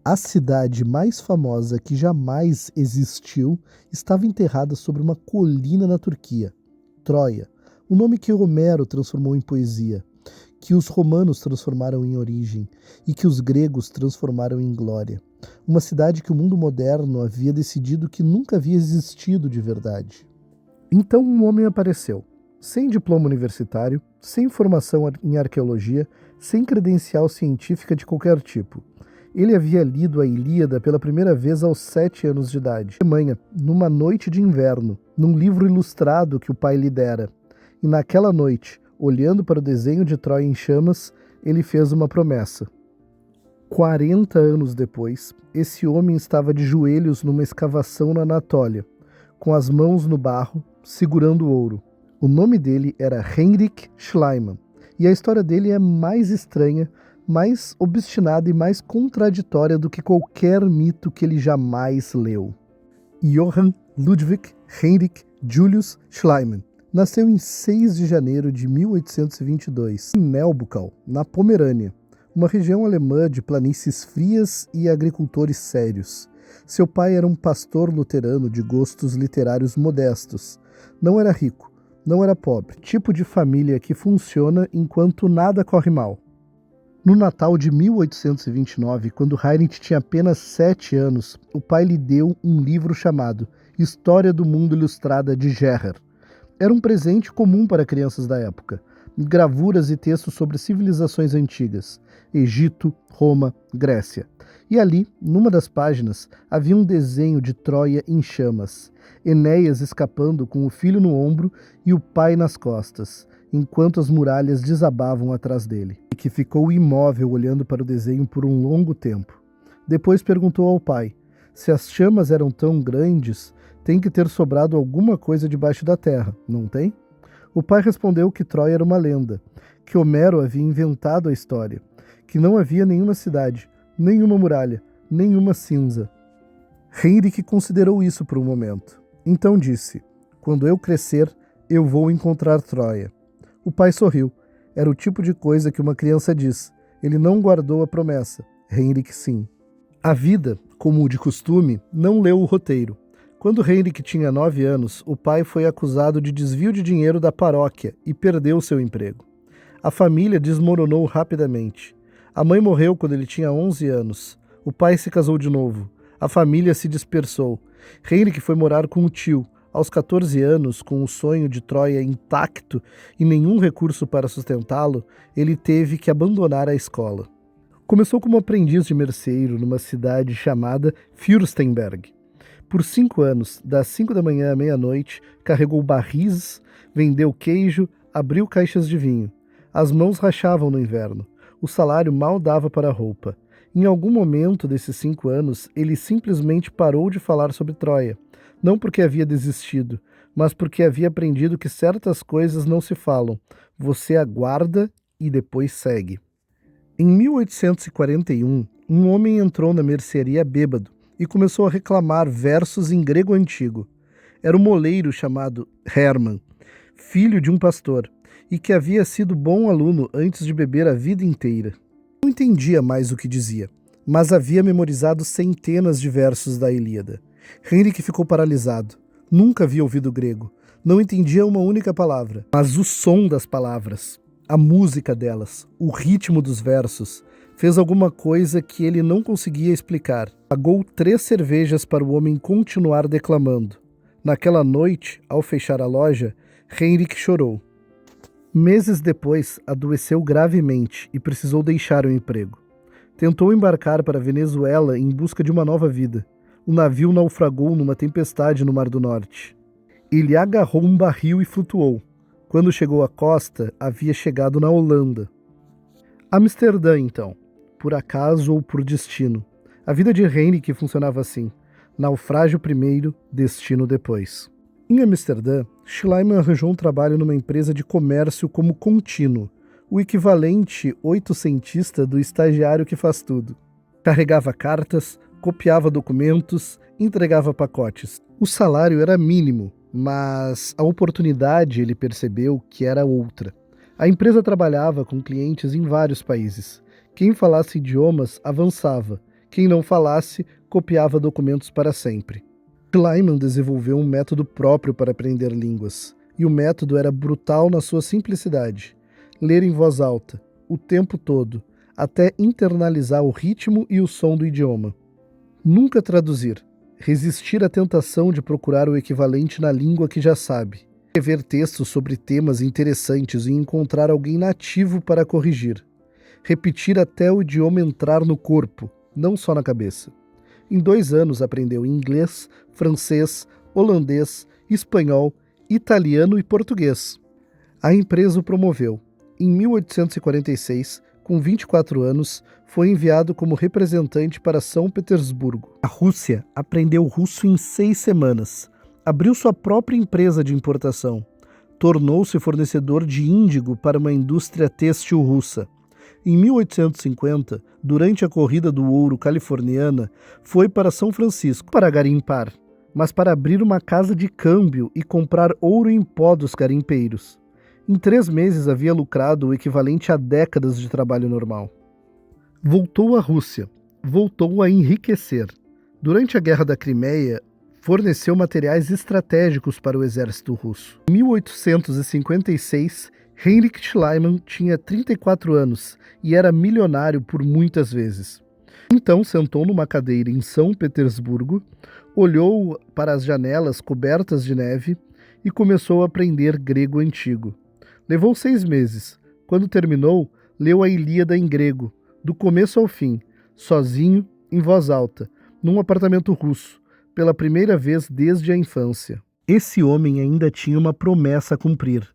A cidade mais famosa que jamais existiu estava enterrada sobre uma colina na Turquia, Troia, o nome que Homero transformou em poesia, que os romanos transformaram em origem e que os gregos transformaram em glória. Uma cidade que o mundo moderno havia decidido que nunca havia existido de verdade. Então um homem apareceu, sem diploma universitário, sem formação em arqueologia, sem credencial científica de qualquer tipo. Ele havia lido a Ilíada pela primeira vez aos 7 anos de idade, na Alemanha, numa noite de inverno, num livro ilustrado que o pai lhe dera. E naquela noite, olhando para o desenho de Troia em chamas, ele fez uma promessa. 40 anos depois, esse homem estava de joelhos numa escavação na Anatólia, com as mãos no barro, segurando o ouro. O nome dele era Heinrich Schliemann, e a história dele é mais estranha, mais obstinada e mais contraditória do que qualquer mito que ele jamais leu. Johann Ludwig Heinrich Julius Schliemann nasceu em 6 de janeiro de 1822, em Nelbukal, na Pomerânia, uma região alemã de planícies frias e agricultores sérios. Seu pai era um pastor luterano de gostos literários modestos. Não era rico, não era pobre, tipo de família que funciona enquanto nada corre mal. No Natal de 1829, quando Heinrich tinha apenas 7 anos, o pai lhe deu um livro chamado História do Mundo Ilustrada de Gerrer. Era um presente comum para crianças da época. Gravuras e textos sobre civilizações antigas, Egito, Roma, Grécia. E ali, numa das páginas, havia um desenho de Troia em chamas, Enéas escapando com o filho no ombro e o pai nas costas, enquanto as muralhas desabavam atrás dele, e que ficou imóvel olhando para o desenho por um longo tempo. Depois perguntou ao pai, se as chamas eram tão grandes, tem que ter sobrado alguma coisa debaixo da terra, não tem? O pai respondeu que Troia era uma lenda, que Homero havia inventado a história, que não havia nenhuma cidade, nenhuma muralha, nenhuma cinza. Heinrich considerou isso por um momento. Então disse, quando eu crescer, eu vou encontrar Troia. O pai sorriu. Era o tipo de coisa que uma criança diz. Ele não guardou a promessa. Heinrich sim. A vida, como de costume, não leu o roteiro. Quando Heinrich tinha 9 anos, o pai foi acusado de desvio de dinheiro da paróquia e perdeu seu emprego. A família desmoronou rapidamente. A mãe morreu quando ele tinha 11 anos. O pai se casou de novo. A família se dispersou. Heinrich foi morar com o tio. Aos 14 anos, com o sonho de Troia intacto e nenhum recurso para sustentá-lo, ele teve que abandonar a escola. Começou como aprendiz de merceeiro numa cidade chamada Fürstenberg. Por 5 anos, das 5 da manhã à meia-noite, carregou barris, vendeu queijo, abriu caixas de vinho. As mãos rachavam no inverno. O salário mal dava para a roupa. Em algum momento desses 5 anos, ele simplesmente parou de falar sobre Troia. Não porque havia desistido, mas porque havia aprendido que certas coisas não se falam. Você aguarda e depois segue. Em 1841, um homem entrou na mercearia bêbado e começou a reclamar versos em grego antigo. Era um moleiro chamado Hermann, filho de um pastor, e que havia sido bom aluno antes de beber a vida inteira. Não entendia mais o que dizia, mas havia memorizado centenas de versos da Ilíada. Heinrich ficou paralisado. Nunca havia ouvido grego. Não entendia uma única palavra. Mas o som das palavras, a música delas, o ritmo dos versos, fez alguma coisa que ele não conseguia explicar. Pagou 3 cervejas para o homem continuar declamando. Naquela noite, ao fechar a loja, Heinrich chorou. Meses depois, adoeceu gravemente e precisou deixar o emprego. Tentou embarcar para a Venezuela em busca de uma nova vida. O navio naufragou numa tempestade no Mar do Norte. Ele agarrou um barril e flutuou. Quando chegou à costa, havia chegado na Holanda. Amsterdã, então. Por acaso ou por destino. A vida de Heinrich funcionava assim. Naufrágio primeiro, destino depois. Em Amsterdã, Schliemann arranjou um trabalho numa empresa de comércio como contínuo, o equivalente oitocentista do estagiário que faz tudo. Carregava cartas, copiava documentos, entregava pacotes. O salário era mínimo, mas a oportunidade ele percebeu que era outra. A empresa trabalhava com clientes em vários países. Quem falasse idiomas avançava. Quem não falasse, copiava documentos para sempre. Schliemann desenvolveu um método próprio para aprender línguas, e o método era brutal na sua simplicidade. Ler em voz alta, o tempo todo, até internalizar o ritmo e o som do idioma. Nunca traduzir, resistir à tentação de procurar o equivalente na língua que já sabe. Escrever textos sobre temas interessantes e encontrar alguém nativo para corrigir. Repetir até o idioma entrar no corpo, não só na cabeça. Em 2 anos aprendeu inglês, francês, holandês, espanhol, italiano e português. A empresa o promoveu. Em 1846, com 24 anos, foi enviado como representante para São Petersburgo. A Rússia aprendeu russo em 6 semanas. Abriu sua própria empresa de importação. Tornou-se fornecedor de índigo para uma indústria têxtil russa. Em 1850, durante a corrida do ouro californiana, foi para São Francisco para garimpar, mas para abrir uma casa de câmbio e comprar ouro em pó dos garimpeiros. Em 3 meses havia lucrado o equivalente a décadas de trabalho normal. Voltou à Rússia. Voltou a enriquecer. Durante a Guerra da Crimeia, forneceu materiais estratégicos para o exército russo. Em 1856, Heinrich Schliemann tinha 34 anos e era milionário por muitas vezes. Então sentou numa cadeira em São Petersburgo, olhou para as janelas cobertas de neve e começou a aprender grego antigo. Levou 6 meses. Quando terminou, leu a Ilíada em grego, do começo ao fim, sozinho, em voz alta, num apartamento russo, pela primeira vez desde a infância. Esse homem ainda tinha uma promessa a cumprir.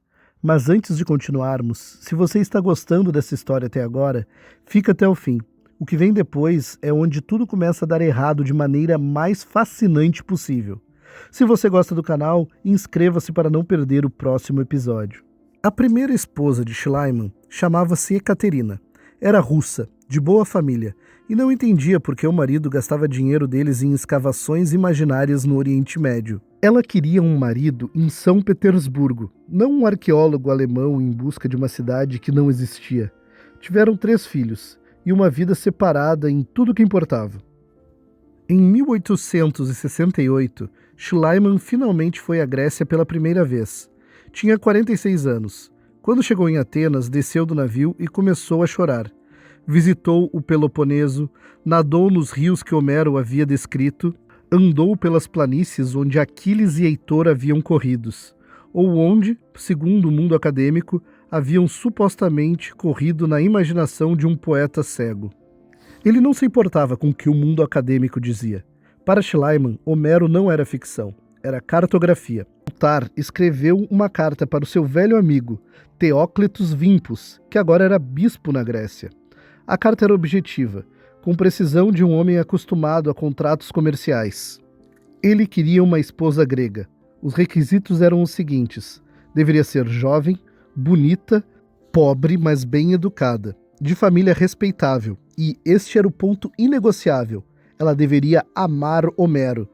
Mas antes de continuarmos, se você está gostando dessa história até agora, fica até o fim. O que vem depois é onde tudo começa a dar errado de maneira mais fascinante possível. Se você gosta do canal, inscreva-se para não perder o próximo episódio. A primeira esposa de Schliemann chamava-se Ekaterina. Era russa, de boa família, e não entendia por que o marido gastava dinheiro deles em escavações imaginárias no Oriente Médio. Ela queria um marido em São Petersburgo, não um arqueólogo alemão em busca de uma cidade que não existia. Tiveram 3 filhos e uma vida separada em tudo que importava. Em 1868, Schliemann finalmente foi à Grécia pela primeira vez. Tinha 46 anos. Quando chegou em Atenas, desceu do navio e começou a chorar. Visitou o Peloponeso, nadou nos rios que Homero havia descrito, andou pelas planícies onde Aquiles e Heitor haviam corridos, ou onde, segundo o mundo acadêmico, haviam supostamente corrido na imaginação de um poeta cego. Ele não se importava com o que o mundo acadêmico dizia. Para Schliemann, Homero não era ficção, era cartografia. Plutarco escreveu uma carta para o seu velho amigo, Teóclitos Vimpos, que agora era bispo na Grécia. A carta era objetiva, com precisão de um homem acostumado a contratos comerciais. Ele queria uma esposa grega. Os requisitos eram os seguintes: deveria ser jovem, bonita, pobre, mas bem educada, de família respeitável, e este era o ponto inegociável: ela deveria amar Homero.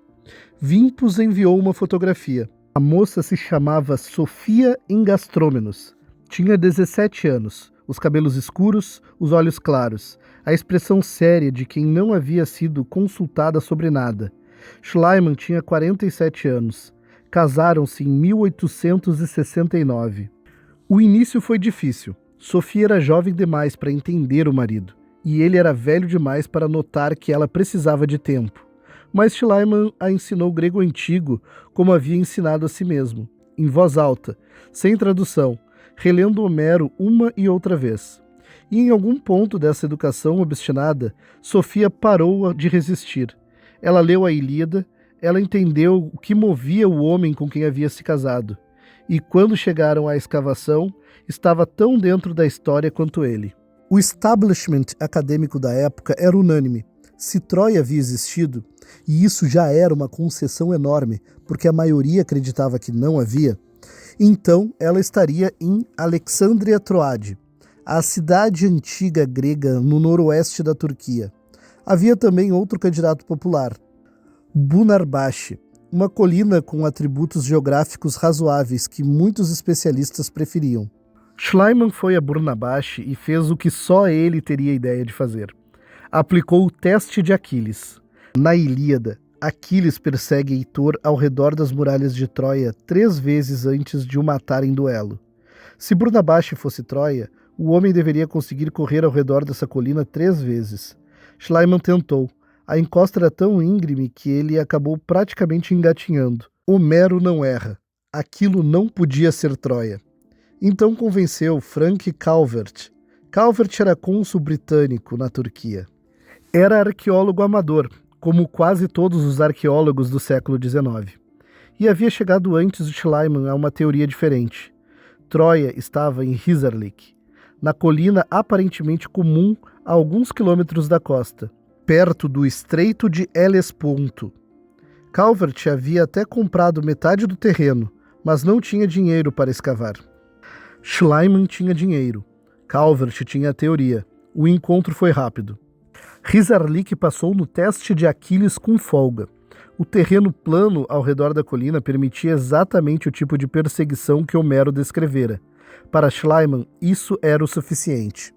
Vimpos enviou uma fotografia. A moça se chamava Sofia Engastrômenos. Tinha 17 anos, os cabelos escuros, os olhos claros, a expressão séria de quem não havia sido consultada sobre nada. Schliemann tinha 47 anos. Casaram-se em 1869. O início foi difícil. Sofia era jovem demais para entender o marido, e ele era velho demais para notar que ela precisava de tempo. Mas Schliemann a ensinou grego antigo como havia ensinado a si mesmo, em voz alta, sem tradução, relendo Homero uma e outra vez. E em algum ponto dessa educação obstinada, Sofia parou de resistir. Ela leu a Ilíada, ela entendeu o que movia o homem com quem havia se casado. E quando chegaram à escavação, estava tão dentro da história quanto ele. O establishment acadêmico da época era unânime. Se Troia havia existido, e isso já era uma concessão enorme, porque a maioria acreditava que não havia, então ela estaria em Alexandria Troade, a cidade antiga grega no noroeste da Turquia. Havia também outro candidato popular, Bunarbashi, uma colina com atributos geográficos razoáveis que muitos especialistas preferiam. Schliemann foi a Burnabashi e fez o que só ele teria ideia de fazer. Aplicou o teste de Aquiles. Na Ilíada, Aquiles persegue Heitor ao redor das muralhas de Troia 3 vezes antes de o matar em duelo. Se Burnabache fosse Troia, o homem deveria conseguir correr ao redor dessa colina 3 vezes. Schliemann tentou. A encosta era tão íngreme que ele acabou praticamente engatinhando. Homero não erra. Aquilo não podia ser Troia. Então convenceu Frank Calvert. Calvert era cônsul britânico na Turquia. Era arqueólogo amador, como quase todos os arqueólogos do século XIX. E havia chegado antes de Schliemann a uma teoria diferente. Troia estava em Hisarlik, na colina aparentemente comum a alguns quilômetros da costa, perto do Estreito de Hellesponto. Calvert havia até comprado metade do terreno, mas não tinha dinheiro para escavar. Schliemann tinha dinheiro. Calvert tinha a teoria. O encontro foi rápido. Hisarlik passou no teste de Aquiles com folga. O terreno plano ao redor da colina permitia exatamente o tipo de perseguição que Homero descrevera. Para Schliemann, isso era o suficiente.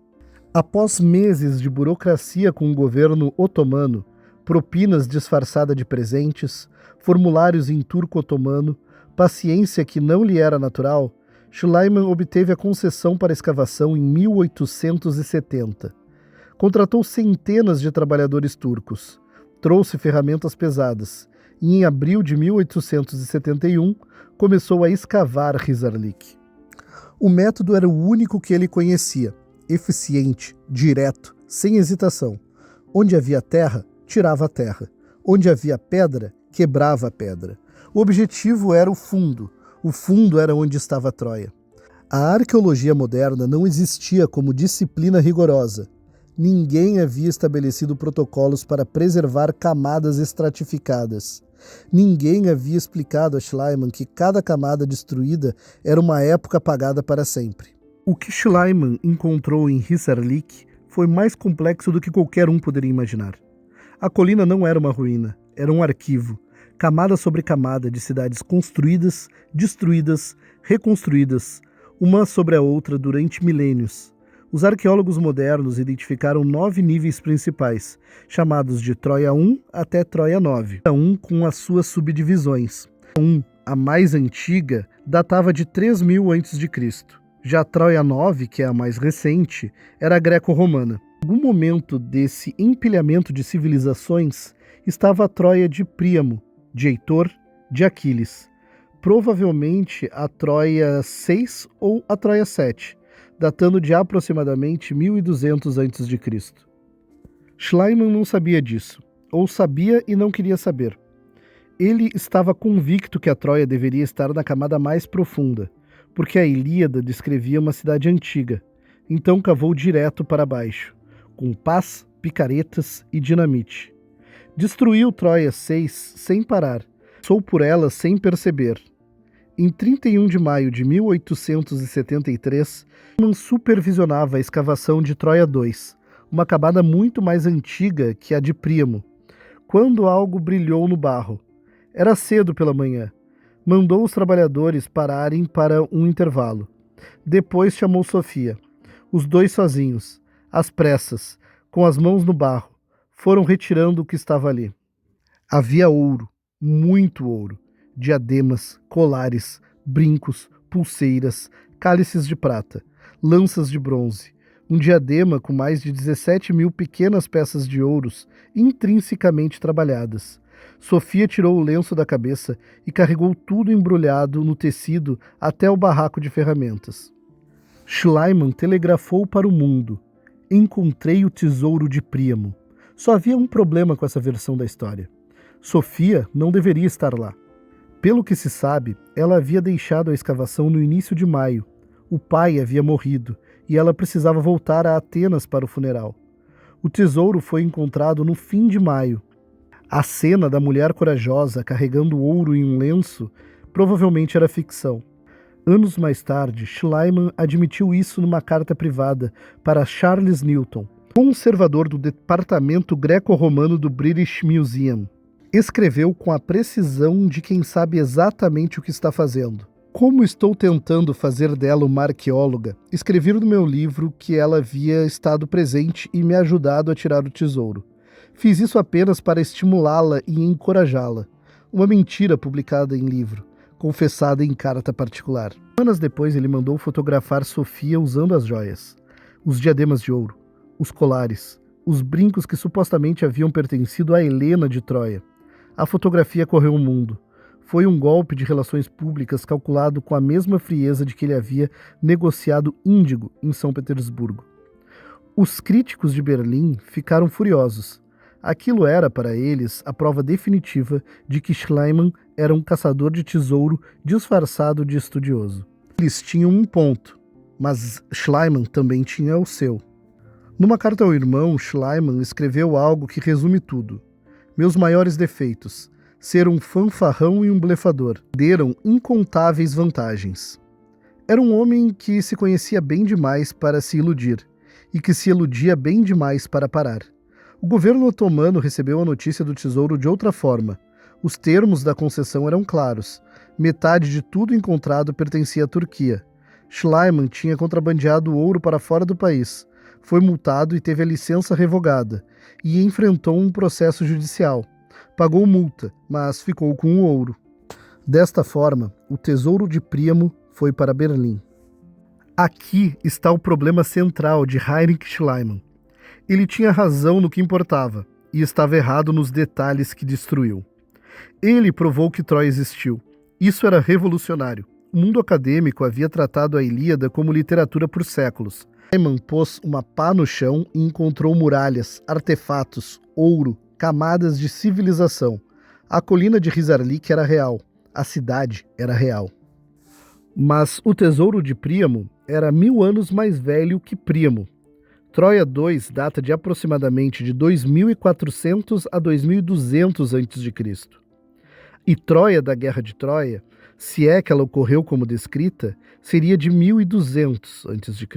Após meses de burocracia com o governo otomano, propinas disfarçadas de presentes, formulários em turco otomano, paciência que não lhe era natural, Schliemann obteve a concessão para escavação em 1870. Contratou centenas de trabalhadores turcos, trouxe ferramentas pesadas e, em abril de 1871, começou a escavar Hisarlik. O método era o único que ele conhecia, eficiente, direto, sem hesitação. Onde havia terra, tirava a terra. Onde havia pedra, quebrava a pedra. O objetivo era o fundo era onde estava Troia. A arqueologia moderna não existia como disciplina rigorosa. Ninguém havia estabelecido protocolos para preservar camadas estratificadas. Ninguém havia explicado a Schliemann que cada camada destruída era uma época apagada para sempre. O que Schliemann encontrou em Hisarlik foi mais complexo do que qualquer um poderia imaginar. A colina não era uma ruína, era um arquivo, camada sobre camada de cidades construídas, destruídas, reconstruídas, uma sobre a outra durante milênios. Os arqueólogos modernos identificaram 9 níveis principais, chamados de Troia 1 até Troia 9, cada um com as suas subdivisões. A mais antiga, datava de 3000 a.C. Já a Troia 9, que é a mais recente, era greco-romana. Em algum momento desse empilhamento de civilizações estava a Troia de Príamo, de Heitor, de Aquiles. Provavelmente a Troia 6 ou a Troia 7, datando de aproximadamente 1200 a.C. Schliemann não sabia disso, ou sabia e não queria saber. Ele estava convicto que a Troia deveria estar na camada mais profunda, porque a Ilíada descrevia uma cidade antiga, então cavou direto para baixo, com pás, picaretas e dinamite. Destruiu Troia 6 sem parar, passou por ela sem perceber. Em 31 de maio de 1873, Schliemann supervisionava a escavação de Troia 2, uma camada muito mais antiga que a de Príamo, quando algo brilhou no barro. Era cedo pela manhã. Mandou os trabalhadores pararem para um intervalo. Depois chamou Sofia. Os dois sozinhos, às pressas, com as mãos no barro, foram retirando o que estava ali. Havia ouro, muito ouro. Diademas, colares, brincos, pulseiras, cálices de prata, lanças de bronze, um diadema com mais de 17.000 pequenas peças de ouros intrinsecamente trabalhadas. Sofia tirou o lenço da cabeça e carregou tudo embrulhado no tecido até o barraco de ferramentas. Schliemann telegrafou para o mundo: encontrei o tesouro de Príamo. Só havia um problema com essa versão da história. Sofia não deveria estar lá. Pelo que se sabe, ela havia deixado a escavação no início de maio. O pai havia morrido e ela precisava voltar a Atenas para o funeral. O tesouro foi encontrado no fim de maio. A cena da mulher corajosa carregando ouro em um lenço provavelmente era ficção. Anos mais tarde, Schliemann admitiu isso numa carta privada para Charles Newton, conservador do departamento greco-romano do British Museum. Escreveu com a precisão de quem sabe exatamente o que está fazendo. Como estou tentando fazer dela uma arqueóloga, escrevi no meu livro que ela havia estado presente e me ajudado a tirar o tesouro. Fiz isso apenas para estimulá-la e encorajá-la. Uma mentira publicada em livro, confessada em carta particular. Semanas depois ele mandou fotografar Sofia usando as joias, os diademas de ouro, os colares, os brincos que supostamente haviam pertencido a Helena de Troia. A fotografia correu o mundo. Foi um golpe de relações públicas calculado com a mesma frieza de que ele havia negociado índigo em São Petersburgo. Os críticos de Berlim ficaram furiosos. Aquilo era, para eles, a prova definitiva de que Schliemann era um caçador de tesouro disfarçado de estudioso. Eles tinham um ponto, mas Schliemann também tinha o seu. Numa carta ao irmão, Schliemann escreveu algo que resume tudo. Meus maiores defeitos: ser um fanfarrão e um blefador. Deram incontáveis vantagens. Era um homem que se conhecia bem demais para se iludir, e que se iludia bem demais para parar. O governo otomano recebeu a notícia do tesouro de outra forma. Os termos da concessão eram claros. Metade de tudo encontrado pertencia à Turquia. Schliemann tinha contrabandeado ouro para fora do país. Foi multado e teve a licença revogada, e enfrentou um processo judicial. Pagou multa, mas ficou com o ouro. Desta forma, o tesouro de Príamo foi para Berlim. Aqui está o problema central de Heinrich Schliemann. Ele tinha razão no que importava, e estava errado nos detalhes que destruiu. Ele provou que Troia existiu. Isso era revolucionário. O mundo acadêmico havia tratado a Ilíada como literatura por séculos. Schliemann pôs uma pá no chão e encontrou muralhas, artefatos, ouro, camadas de civilização. A colina de Rizarlik era real. A cidade era real. Mas o tesouro de Príamo era 1000 anos mais velho que Príamo. Troia II data de aproximadamente de 2400 a 2200 a.C. E Troia da Guerra de Troia, se é que ela ocorreu como descrita, seria de 1200 a.C.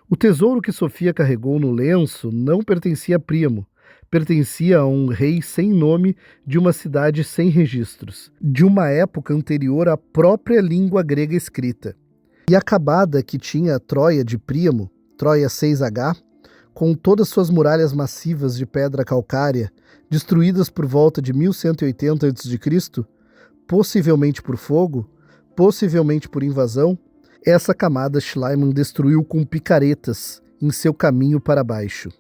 O tesouro que Sofia carregou no lenço não pertencia a Príamo, pertencia a um rei sem nome de uma cidade sem registros, de uma época anterior à própria língua grega escrita. E a acabada que tinha a Troia de Príamo, Troia 6H, com todas suas muralhas massivas de pedra calcária, destruídas por volta de 1180 a.C., possivelmente por fogo, possivelmente por invasão, essa camada Schliemann destruiu com picaretas em seu caminho para baixo.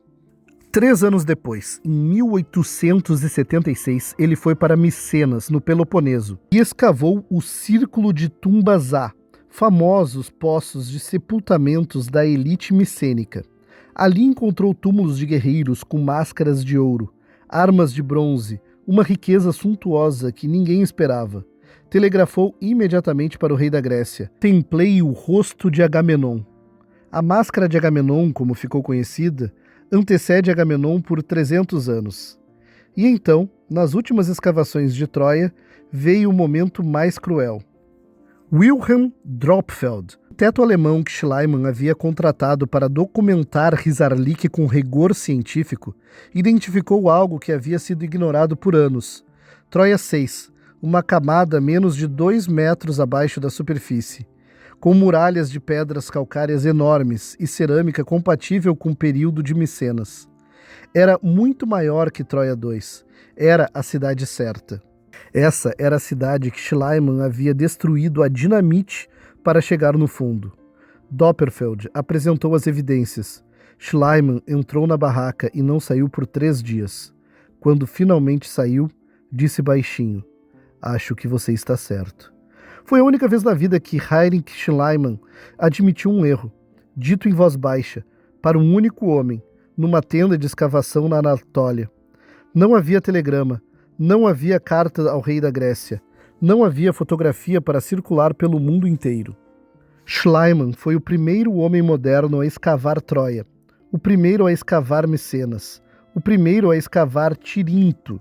3 anos depois, em 1876, ele foi para Micenas, no Peloponeso, e escavou o Círculo de Tumbas-Á, famosos poços de sepultamentos da elite micênica. Ali encontrou túmulos de guerreiros com máscaras de ouro, armas de bronze, uma riqueza suntuosa que ninguém esperava. Telegrafou imediatamente para o rei da Grécia: templei o rosto de Agamenon. A máscara de Agamenon, como ficou conhecida, antecede Agamenon por 300 anos. E então, nas últimas escavações de Troia, veio o momento mais cruel. Wilhelm Dropfeld, o teto alemão que Schliemann havia contratado para documentar Rizarlik com rigor científico, identificou algo que havia sido ignorado por anos. Troia 6, uma camada menos de 2 metros abaixo da superfície, com muralhas de pedras calcárias enormes e cerâmica compatível com o período de Micenas. Era muito maior que Troia 2. Era a cidade certa. Essa era a cidade que Schliemann havia destruído a dinamite para chegar no fundo. Dopperfeld apresentou as evidências. Schliemann entrou na barraca e não saiu por 3 dias. Quando finalmente saiu, disse baixinho: "Acho que você está certo." Foi a única vez na vida que Heinrich Schliemann admitiu um erro, dito em voz baixa, para um único homem, numa tenda de escavação na Anatólia. Não havia telegrama, não havia carta ao rei da Grécia, não havia fotografia para circular pelo mundo inteiro. Schliemann foi o primeiro homem moderno a escavar Troia, o primeiro a escavar Micenas, o primeiro a escavar Tirinto.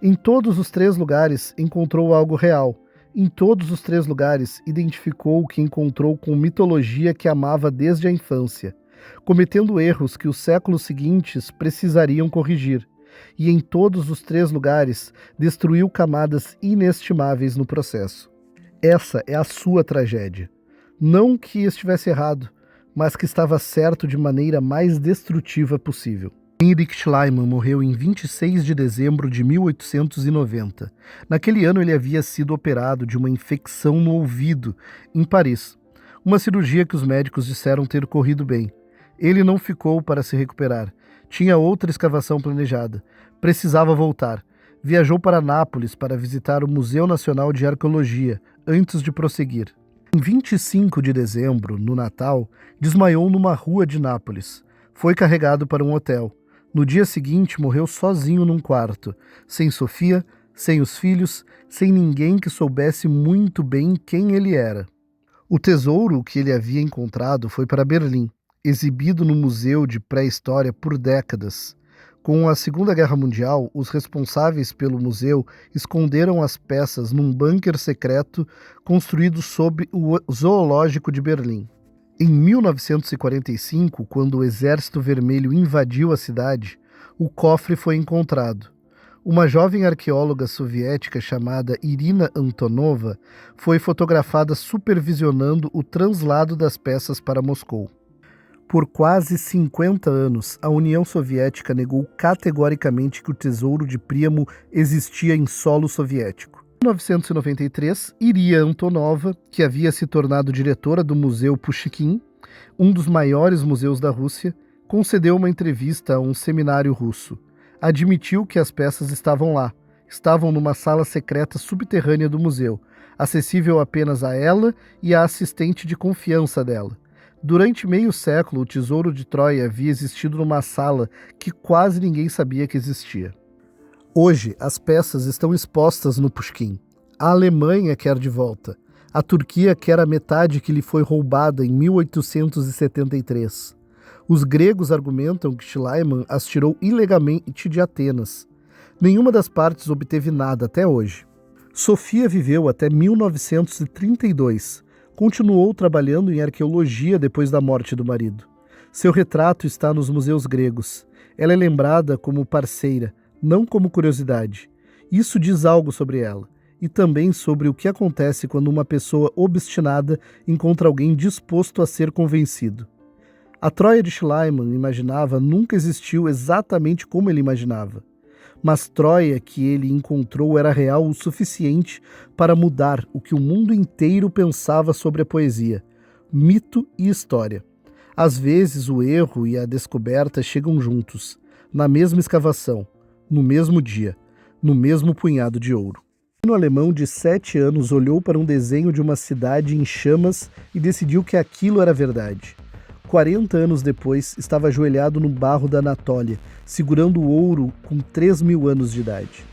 Em todos os 3 lugares encontrou algo real. Em todos os 3 lugares identificou o que encontrou com mitologia que amava desde a infância, cometendo erros que os séculos seguintes precisariam corrigir. E em todos os 3 lugares destruiu camadas inestimáveis no processo. Essa é a sua tragédia. Não que estivesse errado, mas que estava certo de maneira mais destrutiva possível. Heinrich Schliemann morreu em 26 de dezembro de 1890. Naquele ano ele havia sido operado de uma infecção no ouvido, em Paris. Uma cirurgia que os médicos disseram ter corrido bem. Ele não ficou para se recuperar. Tinha outra escavação planejada. Precisava voltar. Viajou para Nápoles para visitar o Museu Nacional de Arqueologia, antes de prosseguir. Em 25 de dezembro, no Natal, desmaiou numa rua de Nápoles. Foi carregado para um hotel. No dia seguinte, morreu sozinho num quarto, sem Sofia, sem os filhos, sem ninguém que soubesse muito bem quem ele era. O tesouro que ele havia encontrado foi para Berlim, exibido no Museu de Pré-História por décadas. Com a Segunda Guerra Mundial, os responsáveis pelo museu esconderam as peças num bunker secreto construído sob o Zoológico de Berlim. Em 1945, quando o Exército Vermelho invadiu a cidade, o cofre foi encontrado. Uma jovem arqueóloga soviética chamada Irina Antonova foi fotografada supervisionando o translado das peças para Moscou. Por quase 50 anos, a União Soviética negou categoricamente que o tesouro de Príamo existia em solo soviético. Em 1993, Iria Antonova, que havia se tornado diretora do Museu Pushkin, um dos maiores museus da Rússia, concedeu uma entrevista a um seminário russo. Admitiu que as peças estavam lá, estavam numa sala secreta subterrânea do museu, acessível apenas a ela e à assistente de confiança dela. Durante meio século, o tesouro de Troia havia existido numa sala que quase ninguém sabia que existia. Hoje, as peças estão expostas no Pushkin. A Alemanha quer de volta. A Turquia quer a metade que lhe foi roubada em 1873. Os gregos argumentam que Schliemann as tirou ilegalmente de Atenas. Nenhuma das partes obteve nada até hoje. Sofia viveu até 1932. Continuou trabalhando em arqueologia depois da morte do marido. Seu retrato está nos museus gregos. Ela é lembrada como parceira, não como curiosidade. Isso diz algo sobre ela, e também sobre o que acontece quando uma pessoa obstinada encontra alguém disposto a ser convencido. A Troia de Schliemann imaginava nunca existiu exatamente como ele imaginava. Mas Troia que ele encontrou era real o suficiente para mudar o que o mundo inteiro pensava sobre a poesia, mito e história. Às vezes o erro e a descoberta chegam juntos, na mesma escavação, no mesmo dia, no mesmo punhado de ouro. Um alemão de 7 anos olhou para um desenho de uma cidade em chamas e decidiu que aquilo era verdade. 40 anos depois, estava ajoelhado no barro da Anatólia, segurando o ouro com 3.000 anos de idade.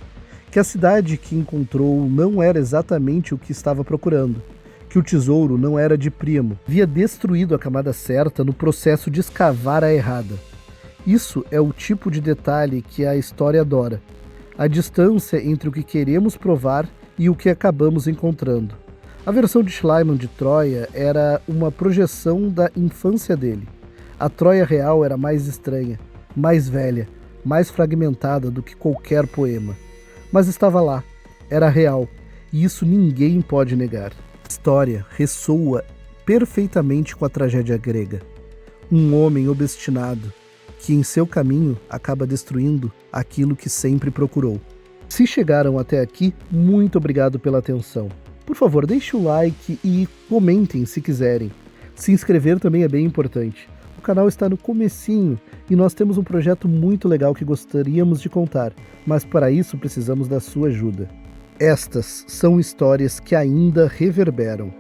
Que a cidade que encontrou não era exatamente o que estava procurando. Que o tesouro não era de Príamo. Havia destruído a camada certa no processo de escavar a errada. Isso é o tipo de detalhe que a história adora. A distância entre o que queremos provar e o que acabamos encontrando. A versão de Schliemann de Troia era uma projeção da infância dele. A Troia real era mais estranha, mais velha, mais fragmentada do que qualquer poema. Mas estava lá, era real, e isso ninguém pode negar. A história ressoa perfeitamente com a tragédia grega. Um homem obstinado, que em seu caminho acaba destruindo aquilo que sempre procurou. Se chegaram até aqui, muito obrigado pela atenção. Por favor, deixe o like e comentem se quiserem. Se inscrever também é bem importante. O canal está no comecinho e nós temos um projeto muito legal que gostaríamos de contar, mas para isso precisamos da sua ajuda. Estas são histórias que ainda reverberam.